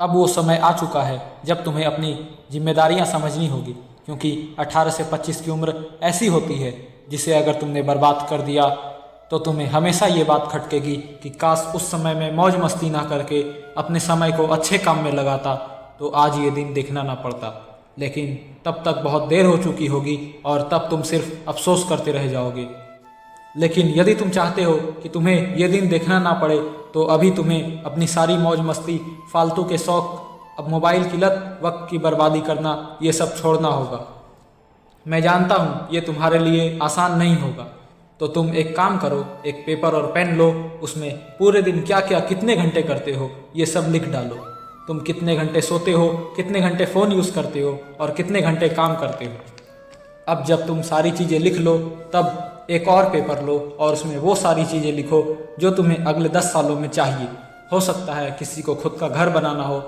अब वो समय आ चुका है जब तुम्हें अपनी जिम्मेदारियां समझनी होगी, क्योंकि 18 से 25 की उम्र ऐसी होती है जिसे अगर तुमने बर्बाद कर दिया तो तुम्हें हमेशा ये बात खटकेगी कि काश उस समय में मौज मस्ती ना करके अपने समय को अच्छे काम में लगाता तो आज ये दिन देखना ना पड़ता। लेकिन तब तक बहुत देर हो चुकी होगी और तब तुम सिर्फ अफसोस करते रह जाओगे। लेकिन यदि तुम चाहते हो कि तुम्हें ये दिन देखना ना पड़े तो अभी तुम्हें अपनी सारी मौज मस्ती, फालतू के शौक, अब मोबाइल की लत, वक्त की बर्बादी करना, ये सब छोड़ना होगा। मैं जानता हूँ ये तुम्हारे लिए आसान नहीं होगा, तो तुम एक काम करो, एक पेपर और पेन लो, उसमें पूरे दिन क्या क्या कितने घंटे करते हो ये सब लिख डालो। तुम कितने घंटे सोते हो, कितने घंटे फ़ोन यूज़ करते हो और कितने घंटे काम करते हो। अब जब तुम सारी चीज़ें लिख लो तब एक और पेपर लो और उसमें वो सारी चीज़ें लिखो जो तुम्हें अगले 10 सालों में चाहिए। हो सकता है किसी को खुद का घर बनाना हो,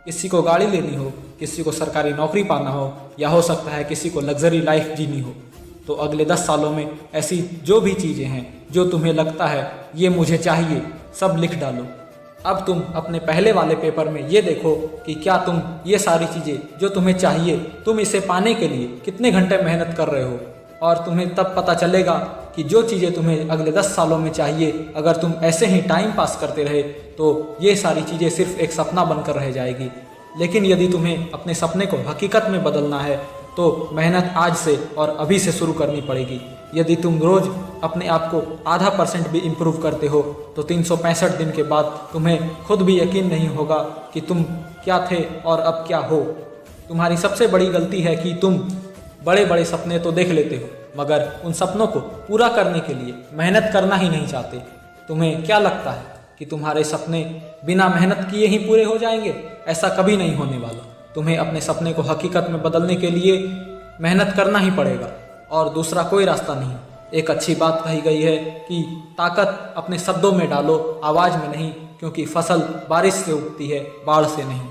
किसी को गाड़ी लेनी हो, किसी को सरकारी नौकरी पाना हो, या हो सकता है किसी को लग्जरी लाइफ जीनी हो। तो अगले 10 सालों में ऐसी जो भी चीज़ें हैं जो तुम्हें लगता है ये मुझे चाहिए, सब लिख डालो। अब तुम अपने पहले वाले पेपर में ये देखो कि क्या तुम ये सारी चीज़ें जो तुम्हें चाहिए, तुम इसे पाने के लिए कितने घंटे मेहनत कर रहे हो। और तुम्हें तब पता चलेगा कि जो चीज़ें तुम्हें अगले 10 सालों में चाहिए, अगर तुम ऐसे ही टाइम पास करते रहे तो ये सारी चीज़ें सिर्फ एक सपना बनकर रह जाएगी। लेकिन यदि तुम्हें अपने सपने को हकीकत में बदलना है तो मेहनत आज से और अभी से शुरू करनी पड़ेगी। यदि तुम रोज़ अपने आप को आधा % भी इम्प्रूव करते हो तो 365 दिन के बाद तुम्हें खुद भी यकीन नहीं होगा कि तुम क्या थे और अब क्या हो। तुम्हारी सबसे बड़ी गलती है कि तुम बड़े बड़े सपने तो देख लेते हो मगर उन सपनों को पूरा करने के लिए मेहनत करना ही नहीं चाहते। तुम्हें क्या लगता है कि तुम्हारे सपने बिना मेहनत किए ही पूरे हो जाएंगे? ऐसा कभी नहीं होने वाला। तुम्हें अपने सपने को हकीकत में बदलने के लिए मेहनत करना ही पड़ेगा और दूसरा कोई रास्ता नहीं। एक अच्छी बात कही गई है कि ताकत अपने शब्दों में डालो, आवाज़ में नहीं, क्योंकि फसल बारिश से उगती है, बाढ़ से नहीं।